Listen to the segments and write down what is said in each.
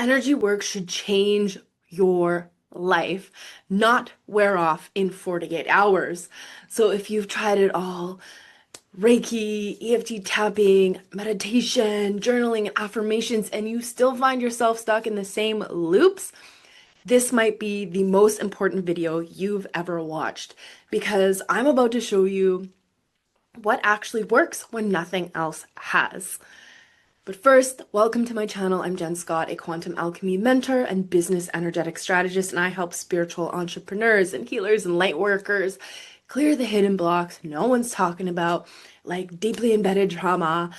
Energy work should change your life, not wear off in 48 hours. So if you've tried it all, Reiki, EFT tapping, meditation, journaling, and affirmations, and you still find yourself stuck in the same loops, this might be the most important video you've ever watched because I'm about to show you what actually works when nothing else has. But first, welcome to my channel. I'm Jenn Scott, a quantum alchemy mentor and business energetic strategist, and I help spiritual entrepreneurs and healers and light workers clear the hidden blocks no one's talking about, like deeply embedded trauma,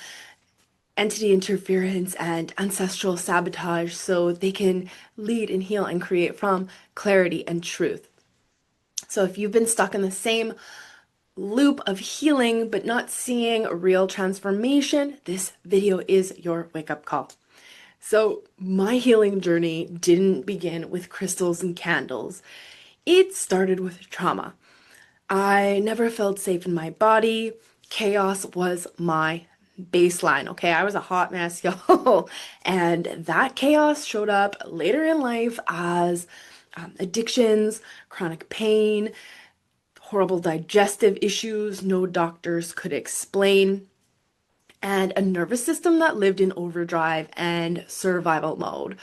entity interference, and ancestral sabotage, so they can lead and heal and create from clarity and truth. So if you've been stuck in the same loop of healing but not seeing real transformation, this video is your wake-up call. So my healing journey didn't begin with crystals and candles. It started with trauma. I never felt safe in my body. Chaos was my baseline. Okay, I was a hot mess, y'all. And that chaos showed up later in life as addictions, chronic pain, horrible digestive issues no doctors could explain, and a nervous system that lived in overdrive and survival mode.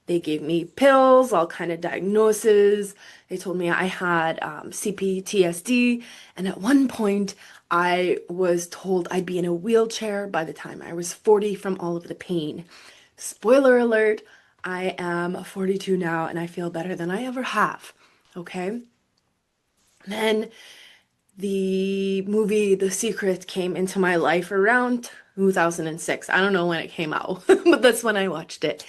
They gave me pills, all kind of diagnoses. They told me I had CPTSD, and at one point I was told I'd be in a wheelchair by the time I was 40 from all of the pain. Spoiler alert, I am 42 now and I feel better than I ever have, okay? Then the movie The Secret came into my life around 2006. I don't know when it came out, but that's when I watched it.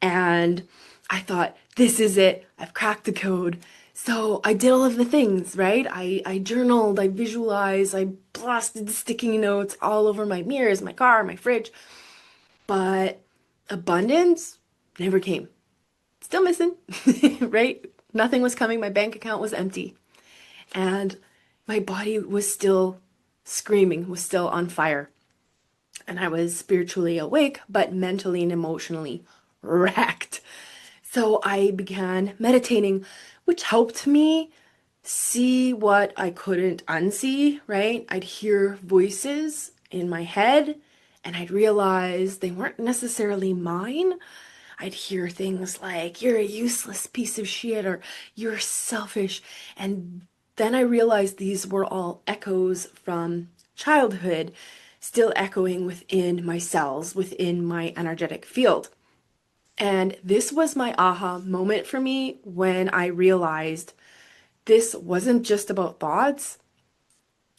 And I thought, this is it. I've cracked the code. So I did all of the things, right? I journaled, I visualized, I blasted sticky notes all over my mirrors, my car, my fridge. But abundance never came. Still missing, right? Nothing was coming. My bank account was empty. And my body was still screaming, was still on fire. And I was spiritually awake, but mentally and emotionally wrecked. So I began meditating, which helped me see what I couldn't unsee, right? I'd hear voices in my head and I'd realize they weren't necessarily mine. I'd hear things like, you're a useless piece of shit, or you're selfish. And then I realized these were all echoes from childhood, still echoing within my cells, within my energetic field. And this was my aha moment for me when I realized this wasn't just about thoughts.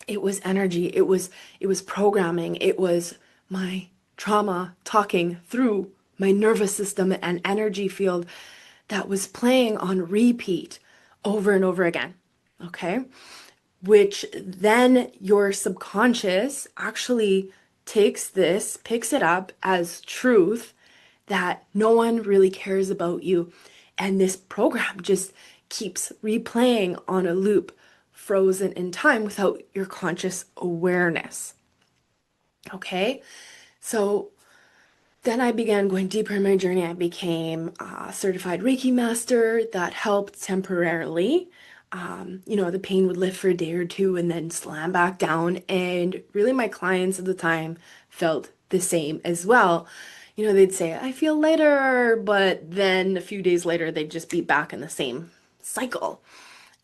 It was energy. It was programming. It was my trauma talking through my nervous system and energy field that was playing on repeat over and over again. Okay? Which then your subconscious actually takes this, picks it up as truth that no one really cares about you. And this program just keeps replaying on a loop, frozen in time without your conscious awareness. Okay? So then I began going deeper in my journey. I became a certified Reiki master. That helped temporarily. The pain would lift for a day or two and then slam back down. And really, my clients at the time felt the same as well. They'd say, I feel lighter, but then a few days later, they'd just be back in the same cycle.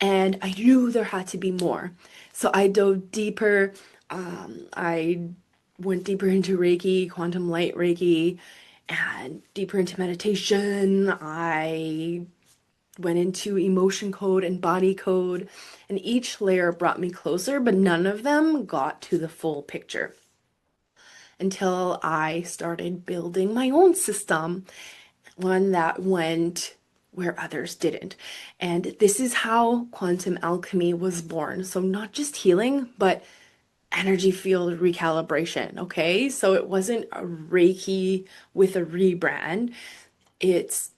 And I knew there had to be more. So I dove deeper. I went deeper into Reiki, quantum light Reiki, and deeper into meditation. I went into emotion code and body code, and each layer brought me closer, but none of them got to the full picture until I started building my own system, one that went where others didn't. And this is how quantum alchemy was born. So not just healing, but energy field recalibration, okay? So it wasn't a Reiki with a rebrand. It's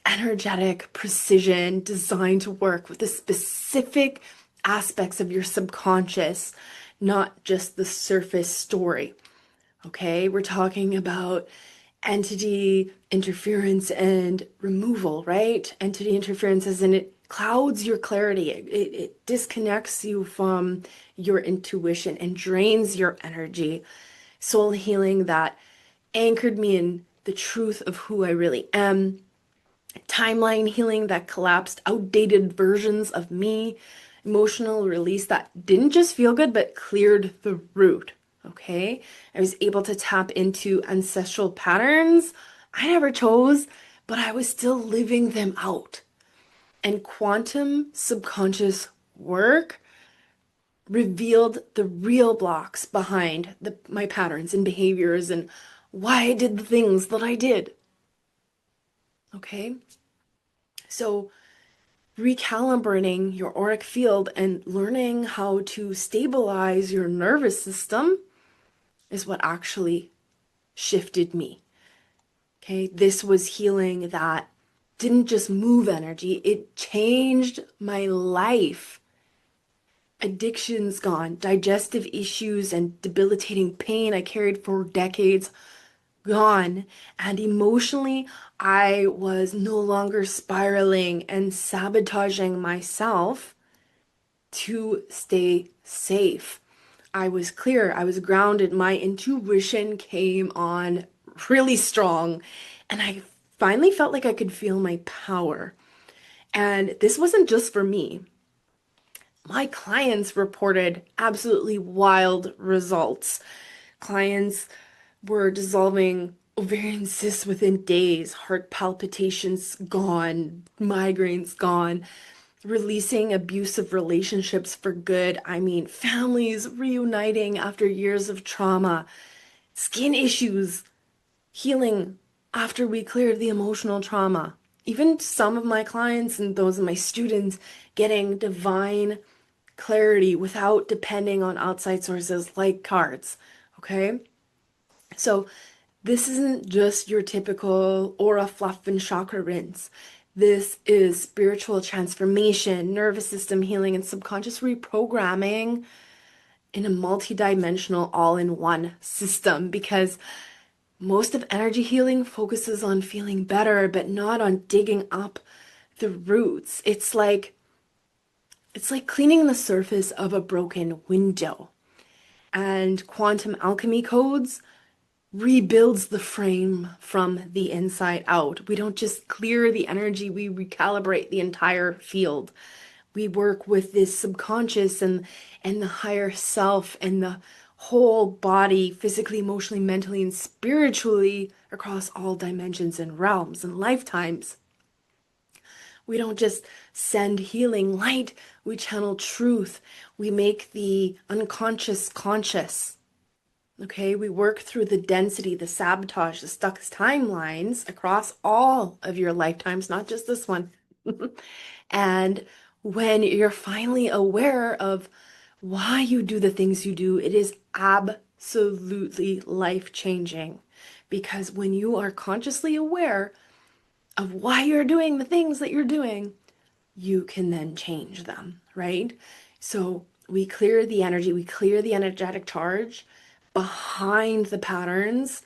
energetic precision designed to work with the specific aspects of your subconscious, not just the surface story. Okay, we're talking about entity interference and removal, right? Entity interference as in it clouds your clarity. It disconnects you from your intuition and drains your energy. Soul healing that anchored me in the truth of who I really am. Timeline healing that collapsed outdated versions of me. Emotional release that didn't just feel good, but cleared the root. Okay. I was able to tap into ancestral patterns I never chose, but I was still living them out. And quantum subconscious work revealed the real blocks behind my patterns and behaviors and why I did the things that I did. Okay. So recalibrating your auric field and learning how to stabilize your nervous system is what actually shifted me. Okay, this was healing that didn't just move energy, it changed my life. Addictions gone, digestive issues and debilitating pain I carried for decades gone, and emotionally, I was no longer spiraling and sabotaging myself to stay safe. I was clear, I was grounded, my intuition came on really strong, and I finally felt like I could feel my power. And this wasn't just for me. My clients reported absolutely wild results. Clients were dissolving ovarian cysts within days, heart palpitations gone, migraines gone, releasing abusive relationships for good. I mean, families reuniting after years of trauma, skin issues healing after we cleared the emotional trauma. Even some of my clients and those of my students getting divine clarity without depending on outside sources like cards. Okay? So, this isn't just your typical aura fluff and chakra rinse. This is spiritual transformation, nervous system healing, and subconscious reprogramming in a multidimensional, all in one system. Because most of energy healing focuses on feeling better, but not on digging up the roots. It's like cleaning the surface of a broken window. And quantum alchemy codes rebuilds the frame from the inside out. We don't just clear the energy, we recalibrate the entire field. We work with this subconscious and the higher self and the whole body, physically, emotionally, mentally, and spiritually across all dimensions and realms and lifetimes. We don't just send healing light, we channel truth. We make the unconscious conscious. Okay, we work through the density, the sabotage, the stuck timelines across all of your lifetimes, not just this one. And when you're finally aware of why you do the things you do, it is absolutely life-changing. Because when you are consciously aware of why you're doing the things that you're doing, you can then change them, right? So we clear the energy, we clear the energetic charge behind the patterns.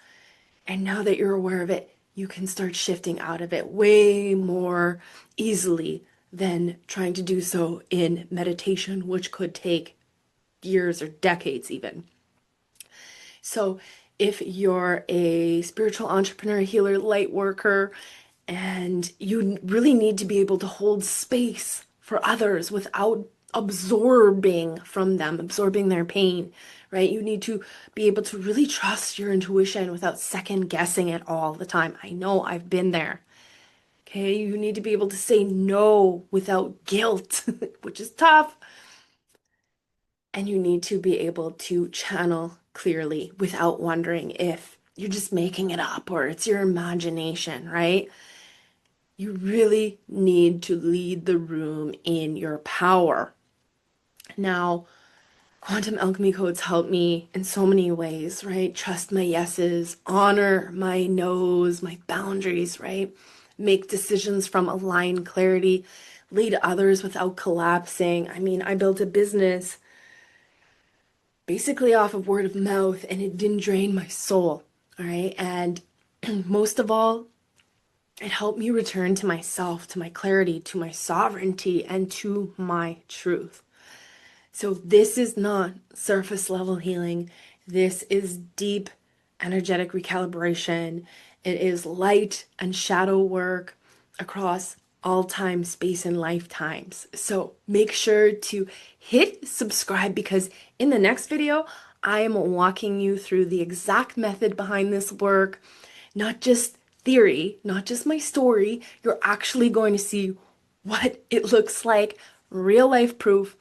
And now that you're aware of it, you can start shifting out of it way more easily than trying to do so in meditation, which could take years or decades even. So if you're a spiritual entrepreneur, healer, light worker, and you really need to be able to hold space for others without absorbing from them, absorbing their pain, right? You need to be able to really trust your intuition without second guessing it all the time. I know I've been there. Okay, you need to be able to say no without guilt, which is tough. And you need to be able to channel clearly without wondering if you're just making it up or it's your imagination, right? You really need to lead the room in your power. Now, quantum alchemy codes help me in so many ways, right? Trust my yeses, honor my nos, my boundaries, right? Make decisions from aligned clarity, lead others without collapsing. I mean, I built a business basically off of word of mouth and it didn't drain my soul, all right? And Most of all, it helped me return to myself, to my clarity, to my sovereignty, and to my truth. So, this is not surface level healing. This is deep energetic recalibration. It is light and shadow work across all time, space, and lifetimes. So, make sure to hit subscribe because in the next video, I am walking you through the exact method behind this work, not just theory, not just my story. You're actually going to see what it looks like, real life proof.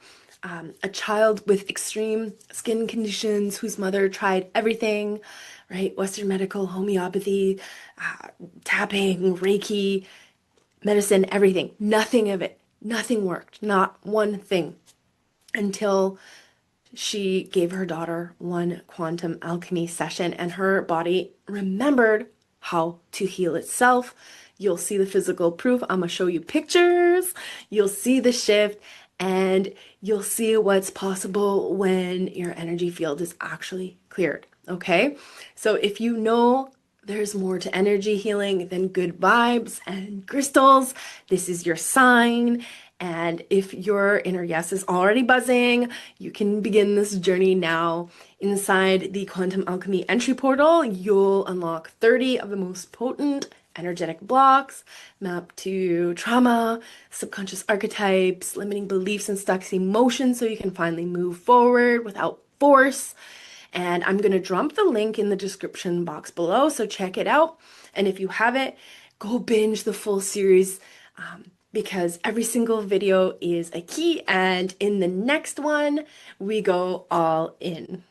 A child with extreme skin conditions whose mother tried everything, right? Western medical, homeopathy, tapping, Reiki, medicine, everything. Nothing of it. Nothing worked. Not one thing until she gave her daughter one quantum alchemy session and her body remembered how to heal itself. You'll see the physical proof. I'm gonna show you pictures. You'll see the shift and you'll see what's possible when your energy field is actually cleared. Okay? So if you know there's more to energy healing than good vibes and crystals, this is your sign. And if your inner yes is already buzzing, you can begin this journey now. Inside the Quantum Alchemy entry portal, you'll unlock 30 of the most potent energetic blocks mapped to trauma, subconscious archetypes, limiting beliefs, and stuck emotions so you can finally move forward without force. And I'm going to drop the link in the description box below, so check it out. And if you haven't, go binge the full series. Because every single video is a key, and in the next one, we go all in.